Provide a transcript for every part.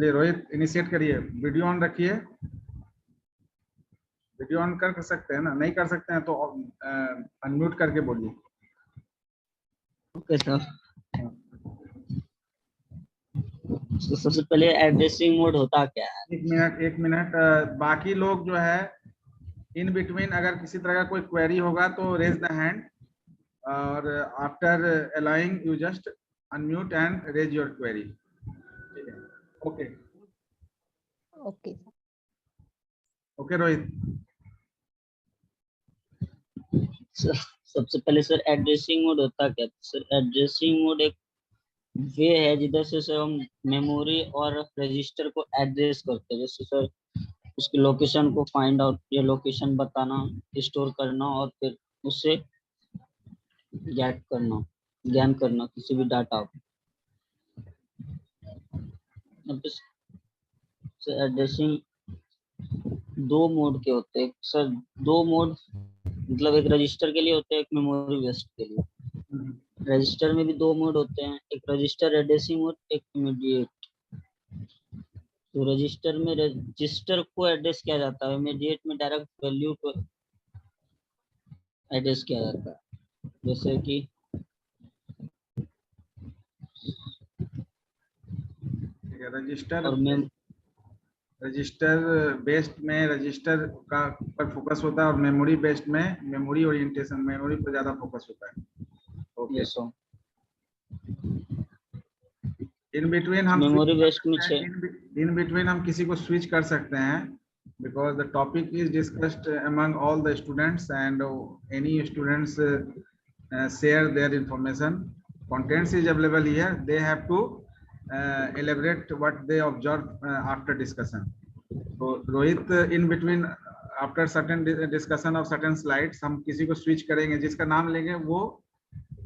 चलिए रोहित इनिशिएट करिए, video on रखिए। वीडियो ऑन कर सकते हैं ना? नहीं कर सकते हैं तो अनम्यूट करके बोलिए। Okay sir. तो सबसे पहले एड्रेसिंग मोड होता क्या है? एक मिनट, बाकी लोग जो है इन बिटवीन अगर किसी तरह का कोई क्वेरी होगा तो रेज द हैंड, और after allowing you just unmute and raise your query. ठीक है, ओके ओके ओके रोहित। सबसे पहले सर एड्रेसिंग मोड होता क्या? सर एड्रेसिंग मोड एक वे है जिधर से सर हम मेमोरी और रजिस्टर को एड्रेस करते हैं। जैसे सर उसकी लोकेशन को फाइंड आउट या लोकेशन बताना, स्टोर करना और फिर उससे ज्ञान करना किसी भी डाटा को। एड्रेसिंग दो मोड के होते हैं सर। दो मोड मतलब एक रजिस्टर के लिए होते हैं, एक मेमोरी बेस्ड के लिए। रजिस्टर में भी दो मोड होते हैं, एक रजिस्टर एड्रेसिंग मोड, एक इमीडिएट। तो रजिस्टर में रजिस्टर को एड्रेस किया जाता है, इमीडिएट में डायरेक्ट वैल्यू को एड्रेस किया जाता है। जैसे कि रजिस्टर बेस्ड में रजिस्टर का पर फोकस होता है, और मेमोरी बेस्ड में मेमोरी ओरिएंटेशन, मेमोरी पर ज्यादा फोकस होता है। ओके, इन बिटवीन हम मेमोरी बेस्ड में इन बिटवीन हम किसी को स्विच कर सकते हैं, because the topic is discussed among all the students, and any students share their information. Contents is available here. They have to elaborate what they observe after discussion. So Rohit, in between after certain discussion of certain slides, हम किसी को switch करेंगे, जिसका नाम लेंगे वो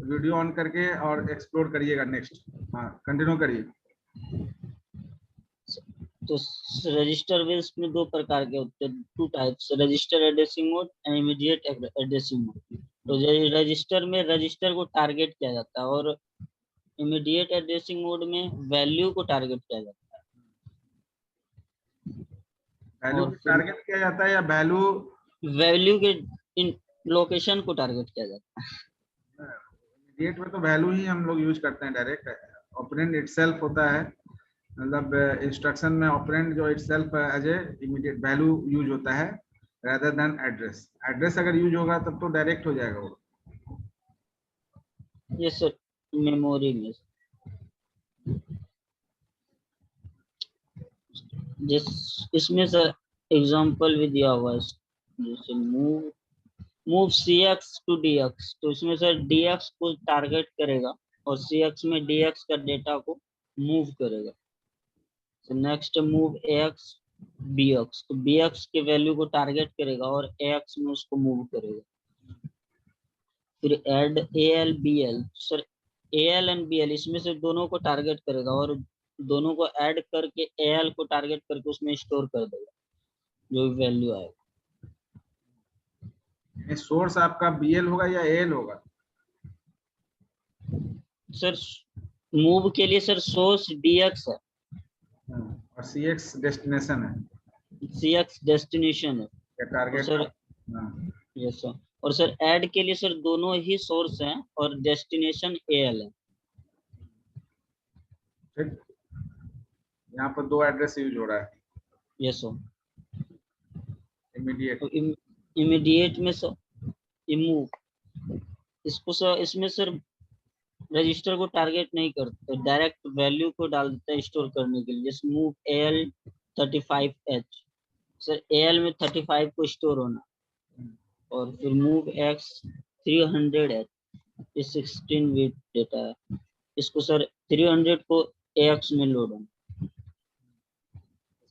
video on करके और एक्सप्लोर करिएगा। नेक्स्ट, हाँ कंटिन्यू करिए। तो रजिस्टर बेस्ड में दो प्रकार के होते हैं, two types, register addressing mode and immediate addressing mode. तो रजिस्टर में रजिस्टर को टारगेट किया जाता है, और इमीडिएट एड्रेसिंग मोड में वैल्यू को टारगेट किया जाता है। वैल्यू को टारगेट किया जाता है या वैल्यू के इन लोकेशन को टारगेट किया जाता है। इमीडिएट में तो वैल्यू ही हम लोग यूज करते हैं, डायरेक्ट ऑपरेंड इटसेल्फ होता है, मतलब इंस्ट्रक्शन में ऑपरेंड जो itself as a immediate value use होता है rather than एड्रेस। एड्रेस अगर यूज होगा तब तो डायरेक्ट हो जाएगा वो। यस सर, मेमोरी में जिस इसमें सर एग्जांपल भी दिया हुआ है, जैसे मूव cx टू dx। तो इसमें सर dx को टारगेट करेगा और cx में dx का डेटा को मूव करेगा। नेक्स्ट मूव ax bx, तो bx के वैल्यू को टारगेट करेगा और ax में उसको मूव करेगा। फिर add al bl, sir al and bl इसमें से दोनों को टारगेट करेगा और दोनों को ऐड करके al को टारगेट करके उसमें स्टोर कर देगा जो भी वैल्यू आएगा। सोर्स आपका bl होगा या al होगा? सर मूव के लिए सर सोर्स dx है और cx डेस्टिनेशन है, cx डेस्टिनेशन है या टारगेट सर। Yes sir. और सर ऐड के लिए सर दोनों ही सोर्स हैं और डेस्टिनेशन al है। ठीक, यहाँ पर दो एड्रेस यूज हो रहा है। Yes sir. इमीडिएट, तो इमीडिएट में सर मूव, इसको सर इसमें सर रजिस्टर को टारगेट नहीं करते, डायरेक्ट वैल्यू को डाल देता है स्टोर करने के लिए। जैसे move al 35h, sir al में 35 को स्टोर होना, और फिर मूव x 300h, ये 16 बिट डेटा है, इसको सर 300 को ax में लोड होना।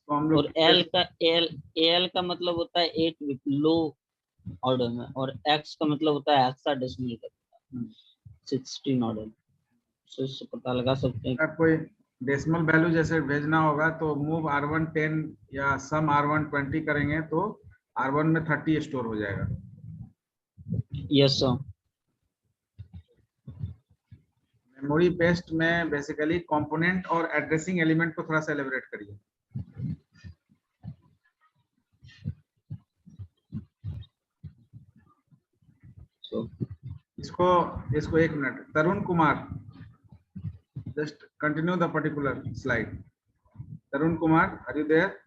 और al का मतलब होता है 8 बिट लो ऑर्डर में, और x का मतलब होता है हेक्साडेसिमल का 16 ऑर्डर। तो इससे पता लगा सकते हैं अगर कोई डेसिमल वैल्यू जैसे भेजना होगा तो मूव r1 10 या सम r1 20 करेंगे तो r1 में 30 स्टोर हो जाएगा। Yes sir. मेमोरी बेस्ड में बेसिकली कंपोनेंट और एड्रेसिंग एलिमेंट को थोड़ा सा एलिब्रेट करिए। इसको इसको एक minute, Tarun Kumar, just continue the particular slide. Tarun Kumar, are you there?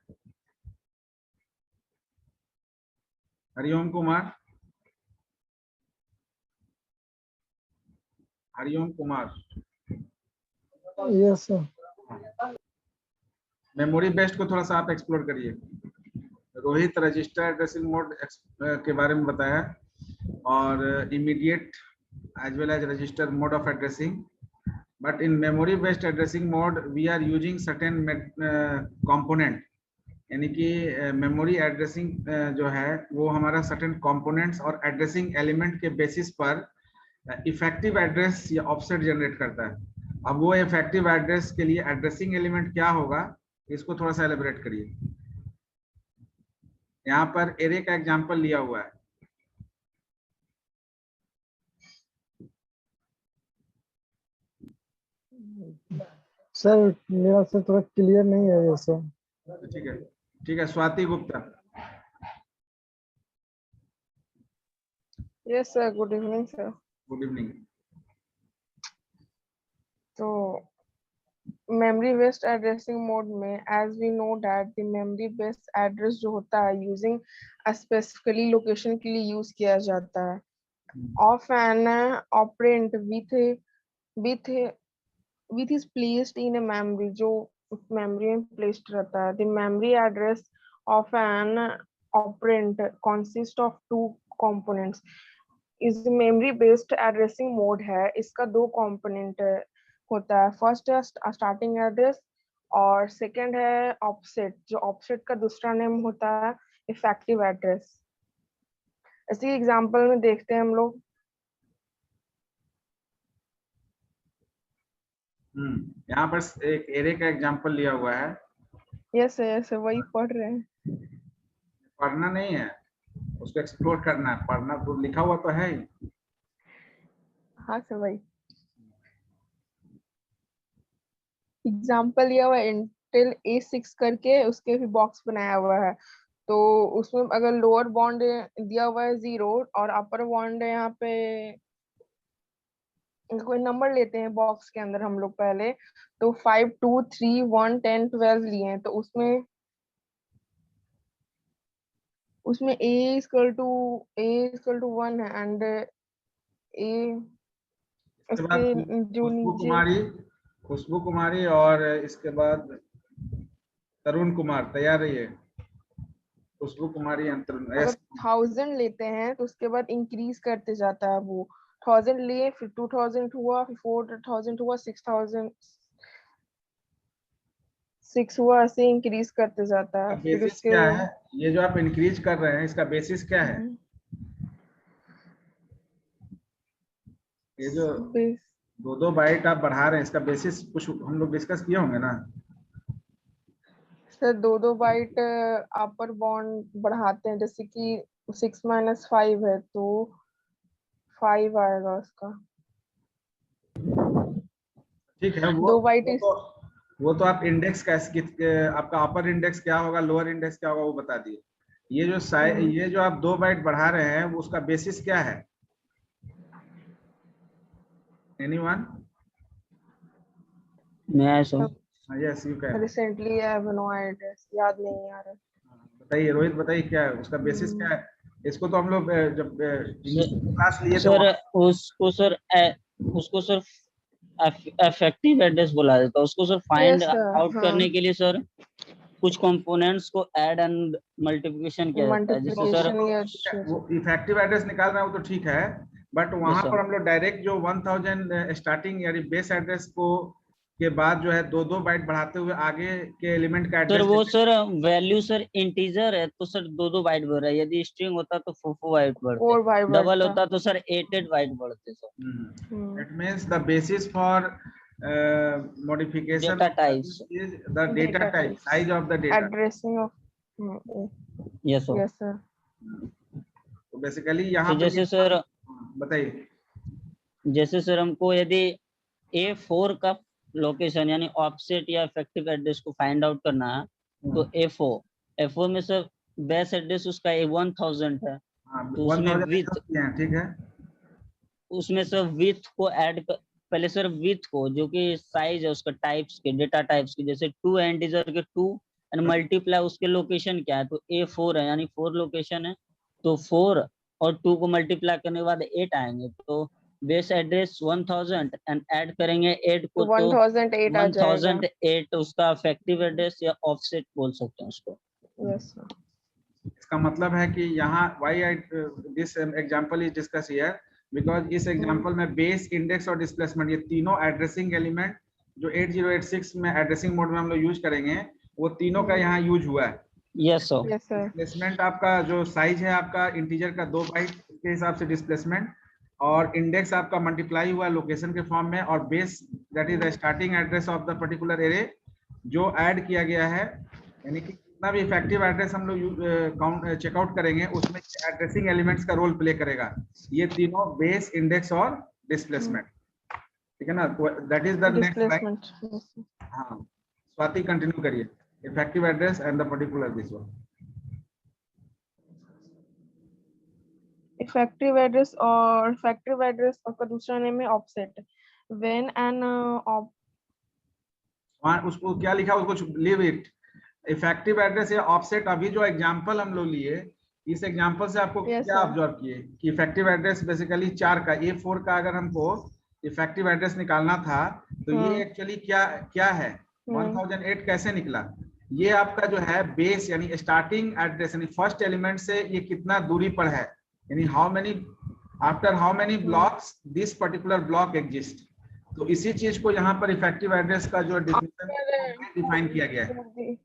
Hariom Kumar, Hariom Kumar. Yes sir. Memory based को थोड़ा सा आप एक्सप्लोर करिए। रोहित रजिस्टर एड्रेसिंग मोड के बारे में बताया, और immediate as well as register mode of addressing. But in memory based addressing mode we are using certain component, यानी कि मेमोरी एड्रेसिंग जो है वो हमारा सर्टेन कंपोनेंट्स और एड्रेसिंग एलिमेंट के बेसिस पर इफेक्टिव एड्रेस या ऑफसेट जनरेट करता है। अब वो इफेक्टिव एड्रेस के लिए एड्रेसिंग एलिमेंट क्या होगा, इसको थोड़ा सा एलिब्रेट करिए। यहाँ पर एरे का एग्जांपल लिया हुआ है। सर मेरा से थोड़ा क्लियर नहीं है ये सर। ठीक है, Swati Gupta. Yes, sir. Good evening, sir. Good evening. So, memory based addressing mode में, as we know that the memory based address जो होता है using a specifically location के लिए use किया जाता है of an operand with is placed in a memory, जो memory में placed रहता है। The memory address of an operand consists of two components. इस मेमोरी बेस्ड एड्रेसिंग मोड है, इसका दो कंपोनेंट होता है। फर्स्ट है स्टार्टिंग एड्रेस और सेकंड है ऑफसेट, जो ऑफसेट का दूसरा नेम होता है इफेक्टिव एड्रेस। इसी एग्जांपल में देखते हैं हम लोग। यहाँ पर एक एरे का एग्जांपल लिया हुआ है। यस वही पढ़ रहे हैं। पढ़ना नहीं है, उसको एक्सप्लोर करना है। पढ़ना तो लिखा हुआ तो है ही। हाँ सर, वही एग्जांपल लिया हुआ है इंटेल A6 करके, उसके भी बॉक्स बनाया हुआ है। तो उसमें अगर लोअर बॉन्ड दिया हुआ है 0 और अपर बॉन्ड यहाँ पे कोई नंबर लेते हैं बॉक्स के अंदर हम लोग पहले, तो 5 2 3 1 10 12 लिए हैं। तो उसमें A इक्वल टू 1 है एंड A उसके जो नीचे खुशबू कुमारी और इसके बाद तरुण कुमार, तैयार रहिए। खुशबू कुमारी और तरुण। अगर 1000 लेते हैं तो उसके बाद इंक्रीज करते जाता है। वो 1000 लिए, फिर 2000 हुआ, फिर 4000 हुआ, 6000 6 हुआ, ऐसे इंक्रीज करते जाता है। फिर बेसिस उसके क्या है? ये जो आप इंक्रीज कर रहे हैं, इसका बेसिस क्या है? ये जो दो बाइट आप बढ़ा रहे हैं, इसका बेसिस कुछ हम लोग डिस्कस किए होंगे ना सर। 2 बाइट अपर बॉन्ड बढ़ाते हैं, जैसे कि 6 - 5 है तो 5 आएगा उसका। ठीक है। दो बाइट वो तो आप इंडेक्स आपका अपर इंडेक्स क्या होगा, लोअर इंडेक्स क्या होगा, वो बता दिए। ये जो आप 2 बाइट बढ़ा रहे हैं, वो उसका बेसिस क्या है? एनीवन? मैं so yes you can. Recently I have no idea, याद नहीं आ रहा। बताइए रोहित, बताइए क्या है उसका बेसिस, क्या है? इसको तो हम लोग जब क्लास लिए थे सर उसको सर इफेक्टिव एड्रेस बोला जाता है। उसको सर फाइंड आउट करने के लिए सर कुछ कंपोनेंट्स को ऐड एंड मल्टीप्लिकेशन किया जाता है, जैसे सर वो इफेक्टिव एड्रेस निकाल रहा हूँ तो ठीक है, बट वहां पर हम लोग डायरेक्ट जो 1000 स्टार्टिंग यानी बेस एड्रेस को के बाद जो है 2 बाइट बढ़ाते हुए आगे के एलिमेंट का एड्रेस। सर वो सर वैल्यू सर इंटीजर है तो सर 2 बाइट बढ़ रहा है। यदि स्ट्रिंग होता तो 4 बाइट बढ़ते, डबल होता तो सर 8 बाइट बढ़ते sir. It means the basis for modification data types is the data type, size of the data, addressing of yes sir। तो बेसिकली यहाँ तो जैसे सर बताइए। जैसे सर हमको यदि A4 का लोकेशन यानी ऑफसेट या इफेक्टिव एड्रेस को फाइंड आउट करना है तो A4 में सर बेस एड्रेस उसका 1000 है, तो उसमें 1000 विथ, किए हैं, ठीक है। उसमें सर विथ को ऐड कर, पहले सर विथ को जो कि साइज है उसका टाइप्स के, डेटा टाइप्स के, जैसे 2 है इंटीजर के 2 एंड मल्टीप्लाई उसके लोकेशन क्या है, तो A4 है यानी 4 लोकेशन है, तो 4 और 2 को मल्टीप्लाई करने के बाद 8 आएंगे, तो बेस एड्रेस 1000 एंड ऐड करेंगे 8 को तो तो 1008 आ जाएगा। 1008 उसका इफेक्टिव एड्रेस या ऑफसेट बोल सकते हैं उसको। Yes sir. इसका मतलब है कि यहाँ why I this example is discuss here because इस एग्जांपल में बेस, इंडेक्स और डिस्प्लेसमेंट ये तीनों एड्रेसिंग एलिमेंट जो 8086 में एड्रेसिंग मोड में हम लोग यूज करेंगे वो तीनों का यहाँ यूज हुआ है। Yes sir. Yes sir. Displacement आपका जो साइज है आपका इंटीजर का 2 बाइट के हिसाब से डिस्प्लेसमेंट, और इंडेक्स आपका मल्टीप्लाई हुआ लोकेशन के फॉर्म में, और base that is the starting address of the particular array जो ऐड किया गया है, यानी कि जितना भी इफेक्टिव एड्रेस हम लोग काउंट चेकआउट करेंगे उसमें एड्रेसिंग एलिमेंट्स का रोल प्ले करेगा, ये तीनों बेस, इंडेक्स और डिस्प्लेसमेंट, ठीक है ना। That is the next line. Displacement. हाँ स्वाति कंटिन्यू करिए, effective address and the particular this one. Effective address का दूसरा नेम है ऑफसेट। व्हेन एन वहाँ उसको क्या लिखा, उसको लीव इट। इफेक्टिव एड्रेस या ऑफसेट, अभी जो एग्जांपल हम लोग लिए इस एग्जांपल से आपको Yes, क्या sir. ऑब्जर्व किए कि इफेक्टिव एड्रेस बेसिकली 4 का, A4 का अगर हमको इफेक्टिव एड्रेस निकालना था तो ये एक्चुअली क्या है, 1008 कैसे निकला, ये आपका जो है बेस यानी स्टार्टिंग एड्रेस यानी फर्स्ट एलिमेंट से ये कितना दूरी पर है, यानी how many after how many blocks this particular block exist. तो इसी चीज को यहाँ पर इफेक्टिव एड्रेस का जो डिफाइन किया गया है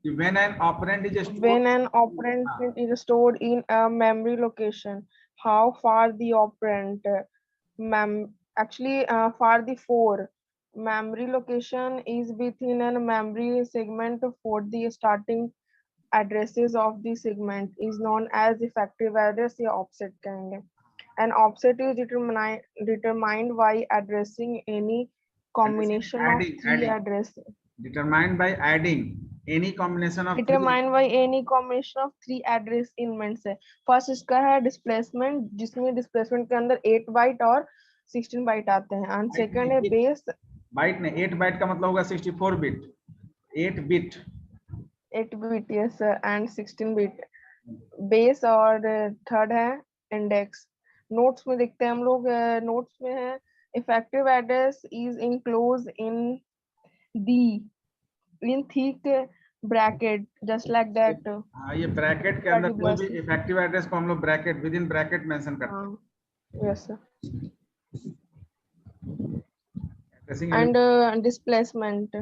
कि when an operand is stored in a memory location, how far the operand far the 4 memory location is within a memory segment for the starting addresses of the segment is known as effective address या offset कहेंगे। An offset is determined by addressing any combination of three addresses. determined by adding any combination of Determined by any combination of 3 address elements है। First इसका है displacement, जिसमें displacement के अंदर 8 bite और 16 bite आते हैं, एंड सेकंड है बेस। बाइट ने 8 बाइट का मतलब होगा 64 bit, 8 bit 8 bit yes and 16 bit base, और थर्ड है इंडेक्स। नोट्स में देखते हैं हम लोग, नोट्स में है effective address is enclose in thick bracket just like that। हाँ ये ब्रैकेट के अंदर कोई भी इफेक्टिव एड्रेस को हम लोग bracket with in bracket mention करते हैं। Yes sir. And displacement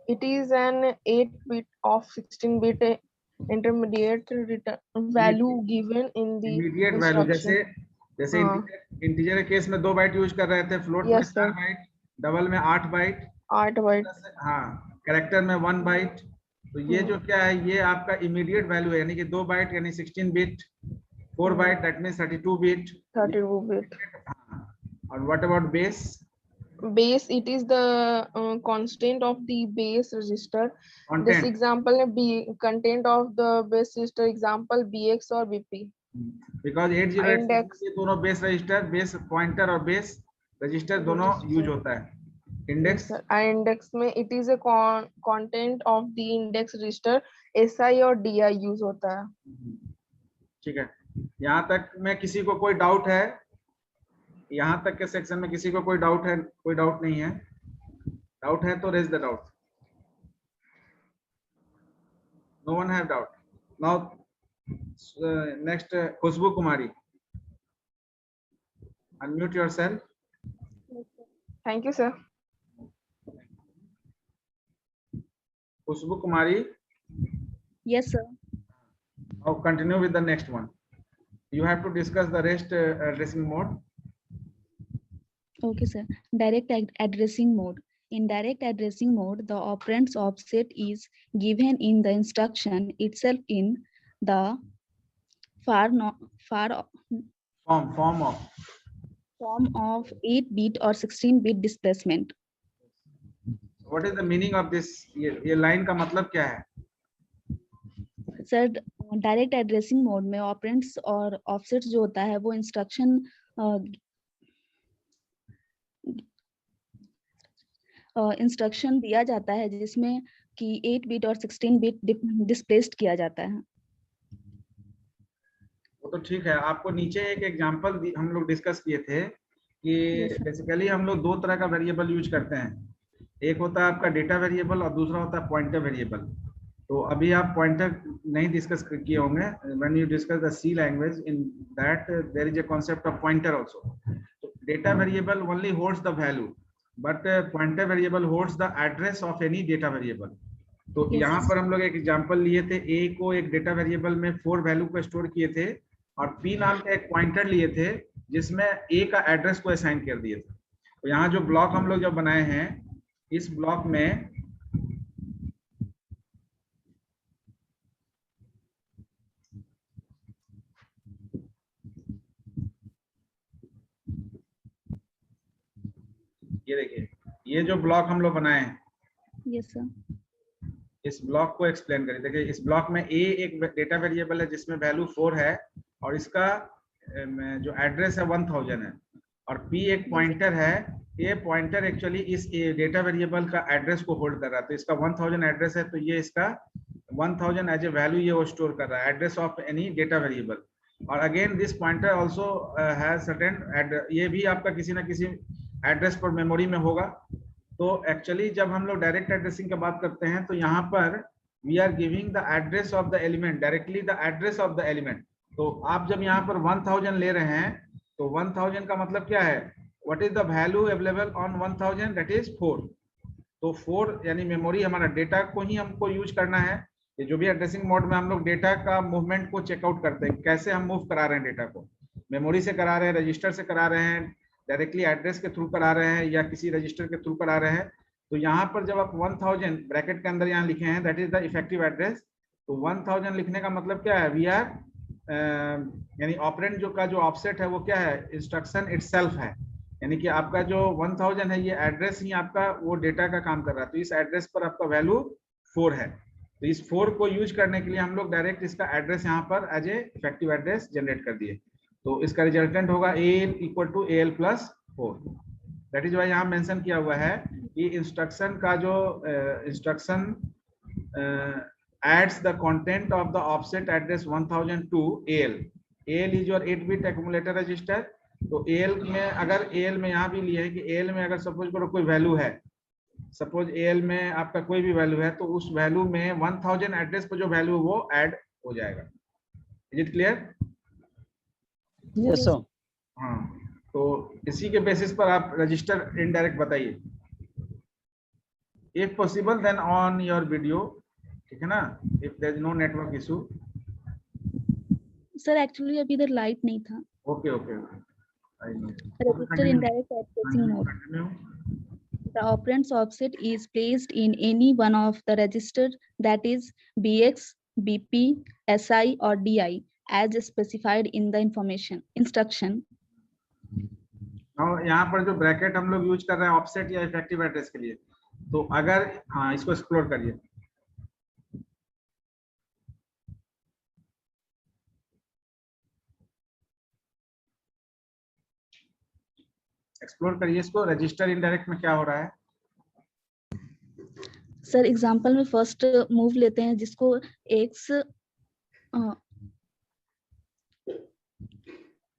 it is an 8 bit of 16 bit intermediate value given in the immediate value, जैसे इंटीजर के केस में 2 बाइट यूज कर रहे थे, फ्लोट में 4 बाइट, डबल में 8 बाइट, हाँ कैरेक्टर में 1 बाइट, तो ये जो क्या है ये आपका इमीडिएट वैल्यू है, यानी कि 2 बाइट यानी 16 bit, 4 byte that means 32 bit. और what about base? Base, it is the constant of the base register. This example content of the base register, example BX or BP. Because 8086 ये दोनों base register, base pointer और base register दोनों use होता है। Index index में it is a content of the index register, SI और DI use होता है। ठीक है, यहाँ तक में किसी को कोई डाउट है? यहाँ तक के सेक्शन में किसी को कोई डाउट है? कोई डाउट नहीं है? डाउट है तो raise the doubt. No one have doubt. Now next Khushboo Kumari, unmute yourself. Thank you sir. Khushboo Kumari, Yes, sir. now continue with the next one. You have to discuss the rest addressing mode. Okay, sir. Direct addressing mode. In direct addressing mode, the operand's offset is given in the instruction itself in the form of form of 8-bit or 16-bit displacement. What is the meaning of this? ये line का मतलब क्या है? Sir direct addressing mode में operands और offsets जो होता है वो इंस्ट्रक्शन दिया जाता है जिसमें कि 8-bit और 16-bit डिस्प्लेस्ड किया जाता है। वो तो ठीक है, आपको नीचे एक एग्जांपल हम लोग डिस्कस किए थे कि Yes, sir. बेसिकली हम लोग दो तरह का वेरिएबल यूज करते हैं। एक होता है आपका डेटा वेरिएबल और दूसरा होता है पॉइंटर वेरिएबल। तो अभी आप पॉइंटर नहीं डिस्कस किए होंगे। When you discuss the C language, in that there is a concept of pointer also. तो data variable only holds the value, but pointer variable holds the address of any data variable. तो Yes. यहाँ पर हम लोग एक example लिए थे, ए को एक डेटा वेरिएबल में 4 वैल्यू को स्टोर किए थे और पी नाम का एक पॉइंटर लिए थे जिसमें ए का एड्रेस को असाइन कर दिए थे। तो यहाँ जो ब्लॉक हम लोग जब बनाए हैं, इस ब्लॉक में ये देखिए, ये जो ब्लॉक हम लोग बनाए हैं, Yes, sir. इस ब्लॉक को एक्सप्लेन करिए। देखिए इस ब्लॉक में ए एक डेटा वेरिएबल है जिसमें वैल्यू 4 है और इसका जो एड्रेस है 1000 है, और पी एक पॉइंटर है। ये पॉइंटर एक्चुअली इस डेटा वेरिएबल का एड्रेस को होल्ड कर रहा है। तो इसका 1000 एड्रेस है, तो ये इसका 1000 एज ए वैल्यू ये वो स्टोर कर रहा है, address of any data variable. और again this pointer also has certain, ये भी आपका किसी ना किसी एड्रेस पर मेमोरी में होगा। तो एक्चुअली जब हम लोग डायरेक्ट एड्रेसिंग की बात करते हैं तो यहाँ पर we are giving the address of the element, directly the address of the element. तो आप जब यहाँ पर 1000 ले रहे हैं तो 1000 का मतलब क्या है? What is the value available on 1000? That is 4। तो 4 यानी मेमोरी, हमारा डेटा को ही हमको यूज करना है। ये जो भी एड्रेसिंग मोड में हम लोग डेटा का मूवमेंट को चेकआउट करते हैं, कैसे हम मूव करा रहे हैं डेटा को, मेमोरी से करा रहे हैं, रजिस्टर से करा रहे हैं, डायरेक्टली एड्रेस के थ्रू करा रहे हैं या किसी रजिस्टर के थ्रू करा रहे हैं। तो यहाँ पर जब आप 1000 ब्रैकेट के अंदर यहाँ लिखे हैं, that is the effective address. तो 1000 लिखने का मतलब क्या है? वी आर यानी ऑपरेंड जो ऑफसेट है वो क्या है? इंस्ट्रक्शन इटसेल्फ है। यानी कि आपका जो 1000 है ये एड्रेस ही आपका वो डेटा का काम कर रहा है। तो इस एड्रेस पर आपका वैल्यू 4 है। तो इस 4 को यूज करने के लिए हम लोग डायरेक्ट इसका एड्रेस यहाँ पर as a effective address generate कर दिए। तो इसका रिजल्टेंट होगा AL equal to AL plus 4। That is why यहाँ मेंशन किया हुआ है कि इंस्ट्रक्शन का जो instruction adds the content of the offset address 1000 to AL. AL is your 8-bit accumulator register. तो AL में अगर AL में यहाँ भी लिए है कि AL में अगर सपोज करो कोई वैल्यू है, सपोज AL में आपका कोई भी वैल्यू है, तो उस वैल्यू में 1000 एड्रेस पर जो वैल्यू वो ऐड हो जाएगा। Is it clear? Yes, sir. हाँ, तो इसी के बेसिस पर आप रजिस्टर इनडायरेक्ट बताइए। If possible then on your video, ठीक है ना? If there is no network issue. Sir actually अभी इधर लाइट नहीं था। Okay okay, I know. Register in direct addressing mode. The operand's offset is placed in any one of the register, that is BX, BP, SI or DI as specified in the instruction. और यहाँ पर जो bracket हम लोग use कर रहे हैं offset या इफेक्टिव एड्रेस के लिए, तो अगर हाँ इसको एक्सप्लोर करिए। एक्सप्लोर करिए इसको, रजिस्टर इनडायरेक्ट में क्या हो रहा है। सर एग्जांपल में फर्स्ट मूव लेते हैं जिसको X,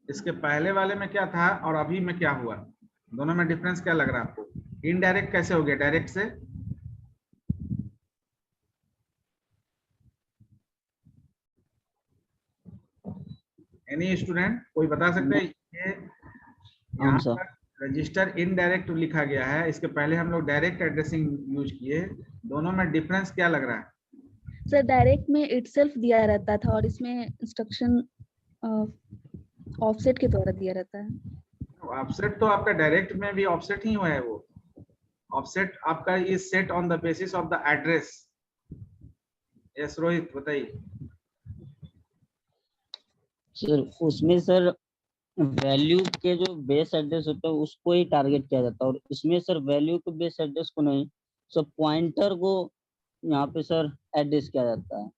इसके पहले वाले में क्या था और अभी में क्या हुआ, दोनों में डिफरेंस क्या लग रहा है आपको? इनडायरेक्ट कैसे हो गया डायरेक्ट से? एनी स्टूडेंट कोई बता सकते हैं? ये यहाँ sir. पर रजिस्टर इनडायरेक्ट लिखा गया है, इसके पहले हम लोग डायरेक्ट एड्रेसिंग यूज किए, दोनों में डिफरेंस क्या लग रहा है? सर डायरेक्ट में इटसेल्फ दिया रहता था और इसमें इंस्ट्रक्शन ऑफसेट के द्वारा दिया रहता है। ऑफसेट तो आपका डायरेक्ट में भी ऑफसेट ही हुआ है। वो ऑफसेट आपका is set on the basis of the address. Yes Rohit बताइए। सर उसमें सर वैल्यू के जो बेस एड्रेस होते हैं उसको ही टारगेट किया जाता है, और इसमें सर वैल्यू के बेस एड्रेस को नहीं, सर पॉइंटर को यहाँ पे सर एड्रेस किया जाता है।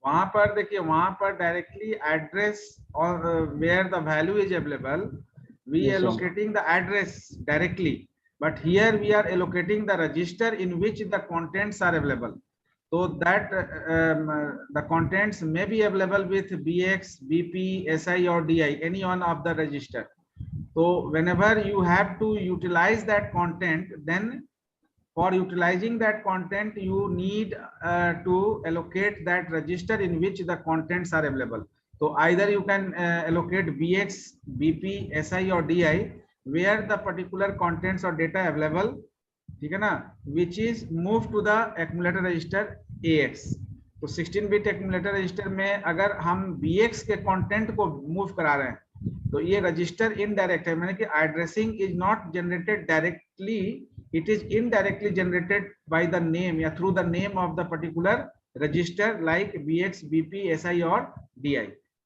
वहां पर देखिए, वहां पर डायरेक्टली एड्रेस और where the value is available, we Yes, sir. allocating the address directly, but here we are allocating the register in which the contents are available, so that the contents may be available with bx, bp, si or di, any one of the register. So whenever you have to utilize that content, then for utilizing that content you need to allocate that register in which the contents are available. So either you can allocate bx, bp, si or di where the particular contents or data available, ठीक है ना, which is moved to the accumulator register ax. तो 16 bit accumulator register में अगर हम bx के content को move करा रहे हैं तो ये रजिस्टर इनडायरेक्ट है, मैंने कि addressing is not generated directly, it is indirectly generated by the name या through the name of the particular register like bx, bp, si और di.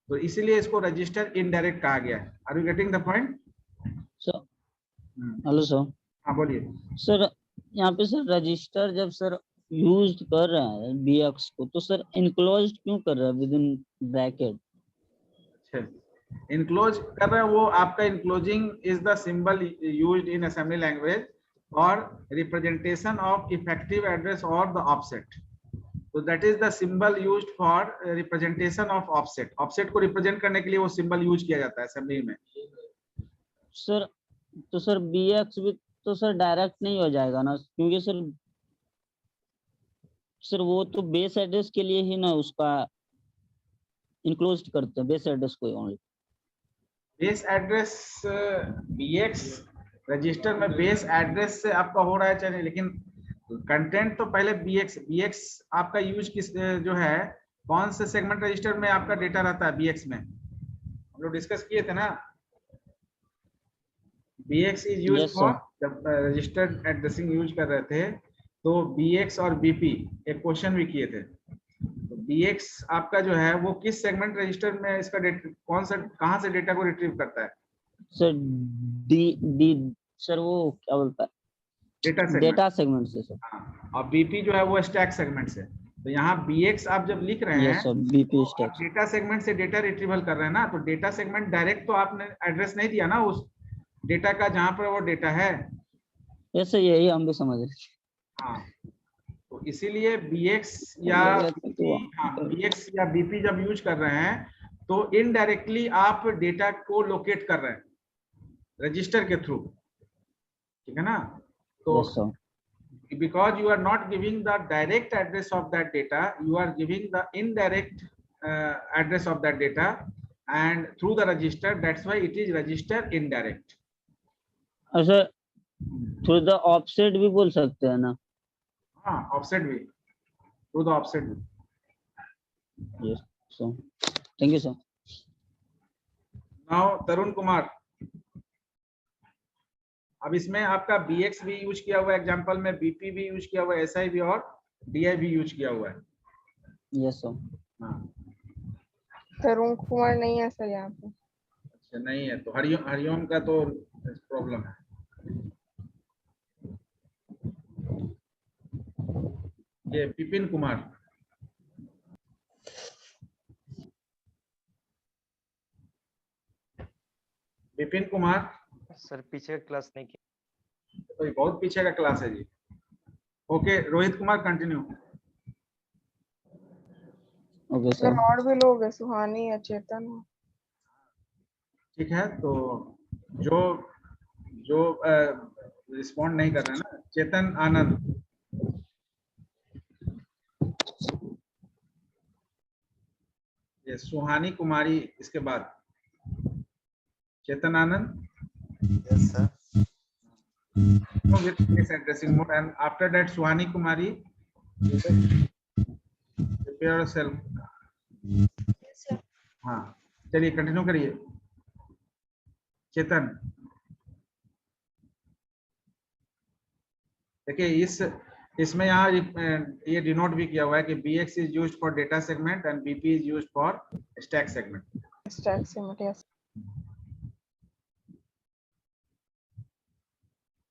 तो इसीलिए इसको रजिस्टर इनडायरेक्ट कहा गया है। Are you getting the point? Sir hello sir. हाँ बोलिए सर यहाँ पे सर रजिस्टर जब सर यूज कर रहा है bx को, तो सर इनक्लोज क्यों कर रहा है विद इन ब्रैकेट? इनक्लोज कर रहे हैं, वो आपका enclosing is the symbol used in assembly language और रिप्रेजेंटेशन ऑफ इफेक्टिव एड्रेस और the offset. So that is the symbol used for representation of offset. Offset को रिप्रेजेंट करने के लिए वो सिंबल यूज किया जाता है असेंबली में. सर तो सर bx भी तो सर डायरेक्ट नहीं हो जाएगा ना, क्योंकि सर वो तो बेस एड्रेस के लिए ही ना उसका इनक्लोज करते हैं, बेस एड्रेस को only. Base address bx register में बेस एड्रेस से आपका हो रहा है चाहे, लेकिन कंटेंट तो पहले bx आपका यूज किस जो है कौन से सेगमेंट रजिस्टर में आपका डेटा रहता है bx में, हम लोग डिस्कस किए थे ना. bx is use Yes, for sir. जब रजिस्टर्ड एड्रेसिंग यूज कर रहे थे तो bx और bp एक क्वेश्चन भी किए थे. तो bx आपका जो है वो किस सेगमेंट रजिस्टर में इसका कौन सा कहां से डेटा को रिट्रीव करता है? सर डी सर वो क्या बोलता है, डेटा सेगमेंट से सर. हाँ, और bp जो है वो स्टैक सेगमेंट से. तो यहाँ bx आप जब लिख रहे हैं yes sir, BP stack. Data segment से डेटा रिट्रीवल कर रहे हैं ना, तो डेटा सेगमेंट डायरेक्ट तो आपने एड्रेस नहीं दिया ना उस डेटा का जहां पर वो डेटा है. यस सर, यही हम भी समझ रहे. हाँ, तो इसीलिए bx या bx या bp जब यूज कर रहे हैं तो इनडायरेक्टली आप डेटा को लोकेट कर रहे हैं रजिस्टर के थ्रू, ठीक है ना. तो yes sir. because you are not giving the direct address of that data, you are giving the indirect address of that data and through the register, that's why it is register indirect. अच्छा, through the offset भी बोल सकते हैं ना? हाँ, offset भी, through the offset भी. Yes sir, thank you sir. Now Tarun Kumar, अब इसमें आपका bx भी यूज किया हुआ है एग्जांपल में, bp भी यूज किया हुआ है, si भी और di भी यूज किया हुआ है. Yes sir. हाँ, तरुण कुमार नहीं है सर यहाँ पे. अच्छा नहीं है तो हरिओम का तो प्रॉब्लम है. ये विपिन कुमार, विपिन कुमार सर पीछे का क्लास नहीं किया. तो ये बहुत पीछे का क्लास है जी. Okay, Rohit Kumar continue. Okay sir sir. और भी लोग है, सुहानी है, चेतन है. ठीक है, तो जो रिस्पॉन्ड नहीं कर रहे हैं ना, चेतन आनंद, ये सुहानी कुमारी, इसके बाद Chetan Anand. Yes sir. with this addressing mode and after that Suhani Kumari, prepare yourself. Yes, sir. हाँ, चलिए कंटिन्यू करिए. चेतन, देखिए इसमें यहाँ ये डिनोट भी किया हुआ है कि bx is used for data segment and bp is used for stack segment. stack segment, yes.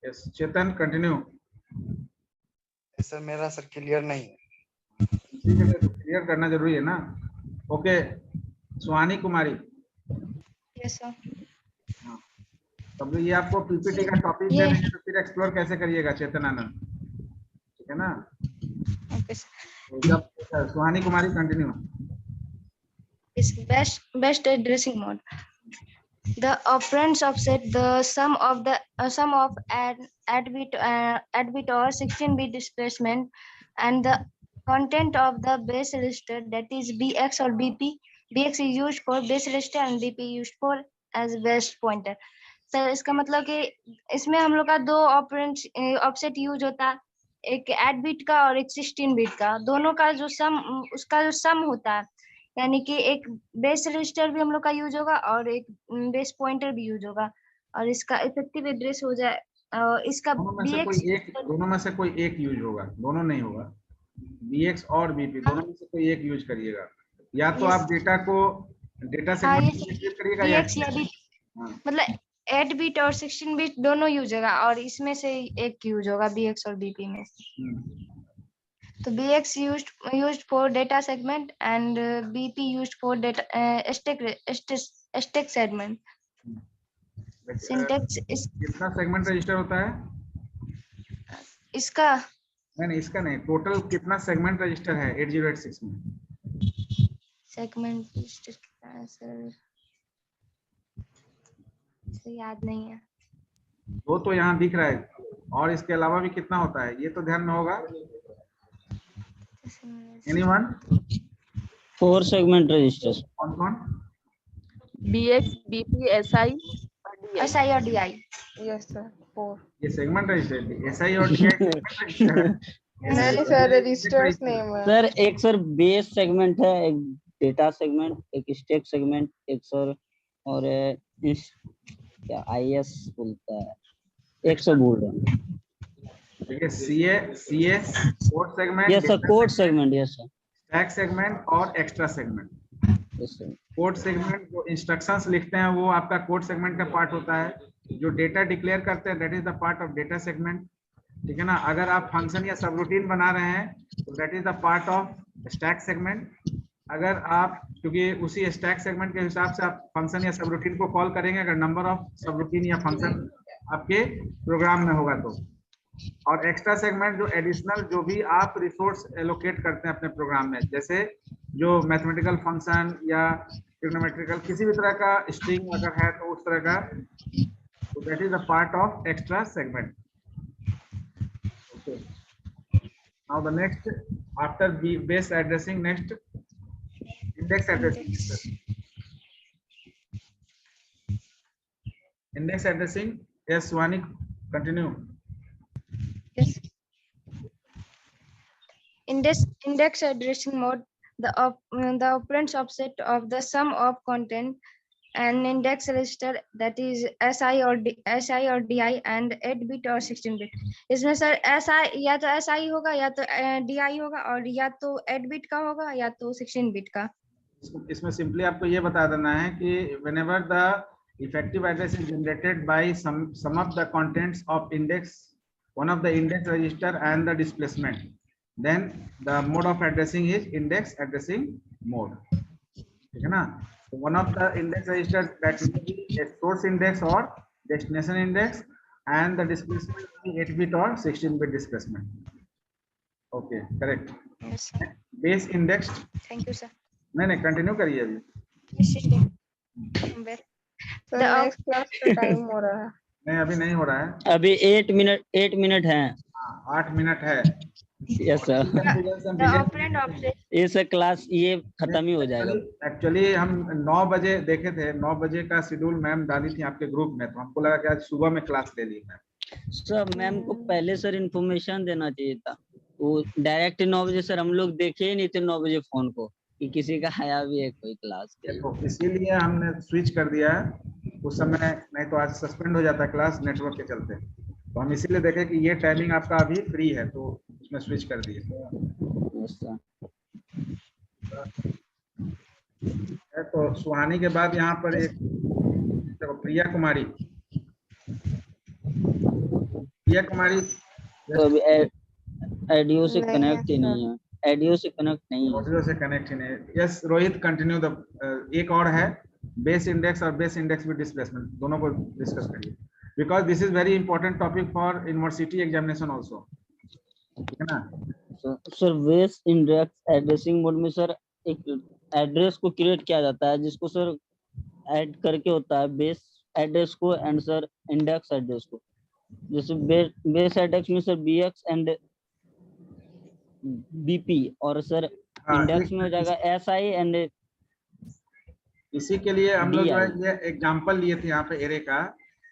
Yes, Chetan, continue. Sir मेरा सर क्लियर नहीं है। इसी के लिए क्लियर करना जरूरी है ना। Okay, Suhani Kumari. Yes sir. हाँ, तब ये आपको पीपीटी का टॉपिक दे देंगे तो फिर एक्सप्लोर कैसे करिएगा चेतन आनंद, ठीक है ना। Okay sir. तो जब सुहानी कुमारी continue. Is best addressing mode. The operands offset the sum of add bit or 16-bit displacement and the content of the base register, that is BX or BP. BX is used for base register and BP used for as base pointer. Sir इसका मतलब कि इसमें हम लोग का दो operands offset use होता है, एक 8 बिट का और एक 16 बिट का। दोनों का जो सम, उसका जो सम होता है, यानी कि एक बेस रजिस्टर भी हम लोग का यूज होगा और एक बेस पॉइंटर भी यूज होगा, और इसका इफेक्टिव एड्रेस हो जाए इसका दोनों में से कोई एक यूज होगा, दोनों नहीं होगा। BX और BP दोनों में से कोई एक यूज करिएगा, या तो आप डेटा सेगमेंट यूज करिएगा या मतलब 8 बिट और 16 बिट दोनों यूज होगा, और इसमें से एक यूज होगा BX और BP में। तो BX used for data segment and BP used for data stack segment. Syntax is कितना सेगमेंट रजिस्टर होता है? इसका नहीं, इसका नहीं, टोटल कितना सेगमेंट रजिस्टर है 8086 में? सेगमेंट रजिस्टर कितना है सर, याद नहीं है। वो तो यहाँ दिख रहा है, और इसके अलावा भी कितना होता है ये तो ध्यान में होगा। Anyone? 4 segment registers. कौन? BX, BP, SI और DI। Yes sir, 4. ये सेगमेंट रजिस्टर, SI और DI सेगमेंट रजिस्टर है। नहीं सर, रजिस्टर्स नेम है। सर एक सर बेस सेगमेंट है, एक डेटा सेगमेंट, एक स्टैक सेगमेंट, एक सर और क्या IS बोलता है, एक सौ बोल रहा हूँ। ठीक है, CS code segment, yes sir, code segment, yes sir, stack segment और extra segment. Yes sir. Code segment जो इंस्ट्रक्शंस लिखते हैं वो आपका कोड सेगमेंट का पार्ट होता है, जो डेटा डिक्लेयर करते हैं that is the part of data segment, ठीक है ना। अगर आप फंक्शन या सब रूटीन बना रहे हैं तो that is the part of stack segment. अगर आप, क्योंकि उसी स्टैक सेगमेंट के हिसाब से आप फंक्शन या सब रूटीन को कॉल करेंगे अगर नंबर ऑफ सब रूटीन या फंक्शन आपके प्रोग्राम में होगा तो। और एक्स्ट्रा सेगमेंट जो एडिशनल जो भी आप रिसोर्स एलोकेट करते हैं अपने प्रोग्राम में, जैसे जो मैथमेटिकल फंक्शन या ट्रिग्नोमेट्रिकल किसी भी तरह का स्ट्रिंग अगर है तो उस तरह का, तो that is the part of extra segment. Okay, now the next after base addressing, next index addressing. Index addressing, yes Suhani continue. Yes. Index addressing mode, the operands offset of the sum of content and index register, that is SI or DI and 8 bit और 16 bit। इसमें sir SI या तो SI होगा या तो DI होगा, और या तो 8 bit का होगा या तो 16 bit का। इसमें सिंपली आपको ये बता देना है कि whenever the effective address is generated by sum of the contents of index, one of the index register and the displacement, then the mode of addressing is index addressing mode, ठीक है ना। So one of the index register that will be a source index or destination index, and the displacement will be 8 bit or 16 bit displacement. Okay, correct. Yes sir. Base indexed, Thank you sir। नहीं continue करिए अभी। Sir next class का time हो रहा है। नहीं अभी नहीं हो रहा है, अभी 8 मिनट है। 8 मिनट है। यस सर, ये सर क्लास ये खत्म ही हो जाएगा। एक्चुअली हम 9 बजे देखे थे, 9 बजे का शेड्यूल मैम डाली थी आपके ग्रुप में, तो हमको लगा कि आज सुबह में क्लास ले ली मैम। सर मैम को पहले सर इन्फॉर्मेशन देना चाहिए था, वो डायरेक्ट 9 बजे सर हम लोग देखे ही नहीं थे 9 बजे फोन को कि किसी का आया भी है कोई क्लास के, तो इसीलिए हमने स्विच कर दिया है। उस समय नहीं तो आज सस्पेंड हो जाता क्लास नेटवर्क के चलते, तो हम इसीलिए देखे कि ये टाइमिंग आपका अभी फ्री है तो उसमें स्विच कर दिए। तो सुहानी के बाद यहाँ पर एक देखो, प्रिया कुमारी। प्रिया कुमारी तो अभी एडियो से नहीं है कनेक्ट ही सर। नहीं है, एडियो से कनेक्ट नहीं है। ऑडियो से कनेक्ट ही नहीं। यस रोहित, कंटिन्यू द एक और है बेस इंडेक्स और बेस इंडेक्स विद डिस्प्लेसमेंट, दोनों को डिस्कस करिए because this is very important topic for university examination also, ठीक है ना। Sir base index addressing mode में सर एक एड्रेस को क्रिएट किया जाता है जिसको सर ऐड करके होता है बेस एड्रेस को एंड सर इंडेक्स एड्रेस को। जैसे बेस एड्रेस में सर बीएक्स एंड बीपी और सर इंडेक्स में हो जाएगा एसआई एंड इसी के लिए हम लोग जो है DI। ये एग्जांपल लिए थे यहाँ पे एरे का।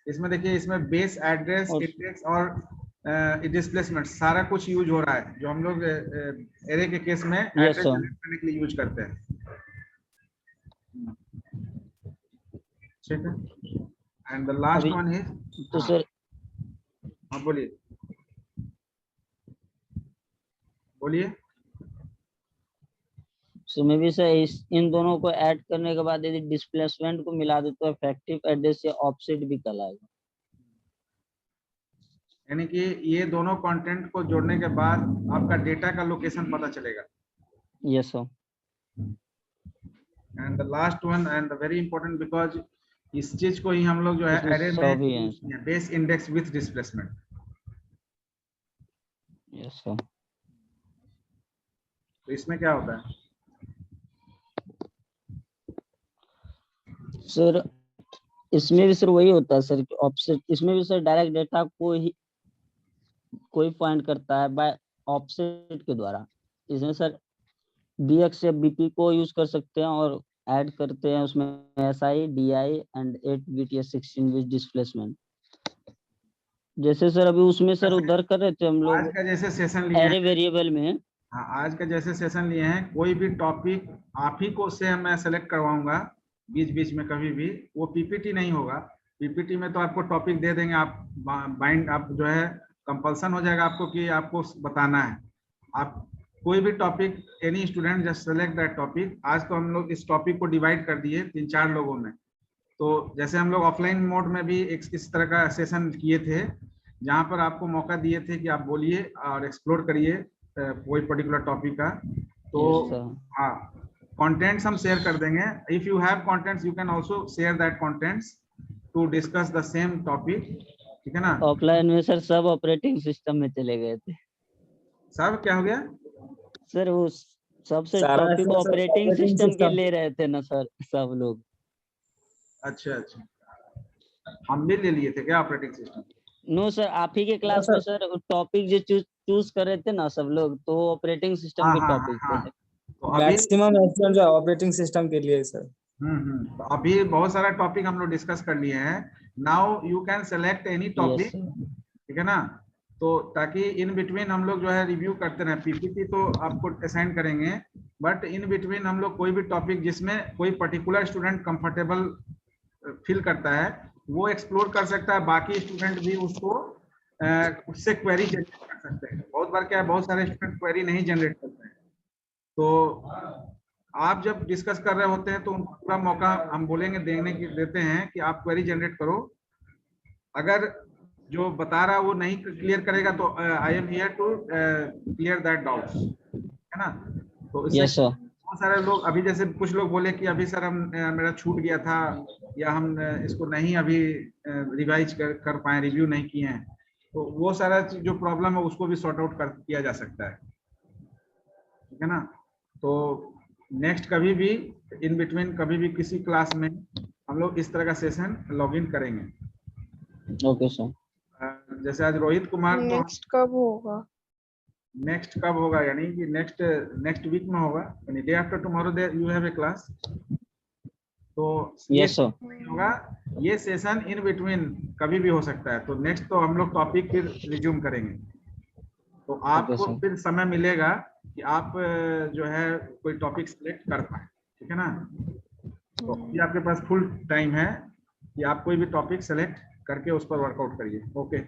इसमें देखिए, इसमें बेस एड्रेस, और- इंडेक्स और डिस्प्लेसमेंट सारा कुछ यूज हो रहा है जो हम लोग एरे के केस में एड्रेस sir। जनरेट करने के लिए यूज करते हैं, ठीक है। एंड द लास्ट अभी- वन इज, तो सर हाँ बोलिए बोलिए। सो में भी सर इन दोनों को ऐड करने के बाद यदि डिस्प्लेसमेंट को मिला दे तो इफेक्टिव एड्रेस या ऑफसेट भी कहलाएगा। यानी कि ये दोनों कंटेंट को जोड़ने के बाद आपका डेटा का लोकेशन पता चलेगा। Yes sir. And the last one and the very important because इस चीज को ही हम लोग जो है इसमें एरे सब ही है। में base index with displacement. Yes sir. तो इसमें क्या होता है? सर इसमें भी सर वही होता है सर कि ऑफसेट, इसमें भी सर डायरेक्ट डेटा को ही कोई फाइंड करता है बाय ऑफसेट के द्वारा। इसमें सर बीएक्स या बीपी को यूज कर सकते हैं और ऐड करते हैं उसमें एसआई, डीआई एंड 8 बिट या 16 बिट डिस्प्लेसमेंट। जैसे सर अभी उसमें सर उधर कर रहे थे हम आज लोग का जैसे सेशन लिए एरे हैं, वेरिएबल में। हाँ आज का जैसे सेशन लिए हैं, कोई भी टॉपिक आप ही को से मैं सेलेक्ट करवाऊंगा बीच बीच में कभी भी, वो पीपीटी नहीं होगा। पीपीटी में तो आपको टॉपिक दे देंगे, आप बाइंड, आप जो है कंपल्सन हो जाएगा आपको कि आपको बताना है। आप कोई भी topic, any student just select that topic. आज तो हम लोग इस टॉपिक को डिवाइड कर दिए 3-4 लोगों में। तो जैसे हम लोग ऑफलाइन मोड में भी एक इस तरह का सेशन किए थे जहां पर आपको मौका दिए थे कि आप बोलिए और एक्सप्लोर करिए कोई पर्टिकुलर टॉपिक का। तो Yes, sir. हाँ, कंटेंट्स हम शेयर कर देंगे। If you have contents you can also share that contents to discuss the same topic, ठीक है ना। ऑफलाइन में सर सब ऑपरेटिंग सिस्टम में चले गए थे सब क्या हो गया? सर, वो सबसे सारा टॉपिक सब ऑपरेटिंग operating सिस्टम के system। ले रहे थे ना सर सब लोग। अच्छा अच्छा, हम भी ले लिए थे क्या ऑपरेटिंग सिस्टम? नो सर, आप ही के क्लास में सर टॉपिक जो चूज कर रहे थे ना सब लोग, तो ऑपरेटिंग सिस्टम हाँ के हाँ टॉपिक हाँ, थे। तो अभी मैक्सिमम जो ऑपरेटिंग सिस्टम के लिए सर। तो अभी बहुत सारा टॉपिक हम लोग डिस्कस कर लिए हैं। Now you can select any topic, yes sir. ठीक है ना। तो ताकि इन बिटवीन हम लोग जो है रिव्यू करते रहे। पीपीटी तो आपको असाइन करेंगे, बट इन बिटवीन हम लोग कोई भी टॉपिक जिसमें कोई पर्टिकुलर स्टूडेंट कंफर्टेबल फील करता है वो एक्सप्लोर कर सकता है। बाकी स्टूडेंट भी उसको उससे क्वेरी जनरेट कर सकते हैं। बहुत बार क्या है, बहुत सारे स्टूडेंट क्वेरी नहीं जनरेट करते हैं। तो आप जब डिस्कस कर रहे होते हैं तो उनको पूरा मौका हम बोलेंगे देते हैं कि आप क्वेरी जनरेट करो। अगर जो बता रहा है वो नहीं क्लियर करेगा तो I am here to clear that doubts, है ना। तो इससे यस सर। बहुत सारे लोग, अभी जैसे कुछ लोग बोले कि अभी सर हम मेरा छूट गया था या हम इसको नहीं अभी रिवाइज कर पाए, रिव्यू नहीं किए हैं, तो वो सारा जो प्रॉब्लम है उसको भी सॉर्ट आउट किया जा सकता है, ठीक है ना। तो नेक्स्ट कभी भी इन बिटवीन कभी भी किसी क्लास में हम लोग इस तरह का सेशन लॉग इन करेंगे। Okay sir. जैसे आज रोहित कुमार, तो नेक्स्ट कब होगा? नेक्स्ट कब होगा यानी कि नेक्स्ट वीक में होगा, यानी day after tomorrow there you have a class. तो ये यस सर। होगा, ये सेशन इन बिटवीन कभी भी हो सकता है। तो नेक्स्ट तो हम लोग टॉपिक फिर रिज्यूम करेंगे। तो आपको sir. फिर समय मिलेगा कि आप जो है कोई टॉपिक सिलेक्ट कर पाए, ठीक है ना। तो अभी आपके पास फुल टाइम है कि आप कोई भी टॉपिक सेलेक्ट करके उस पर वर्कआउट करिए। ओके।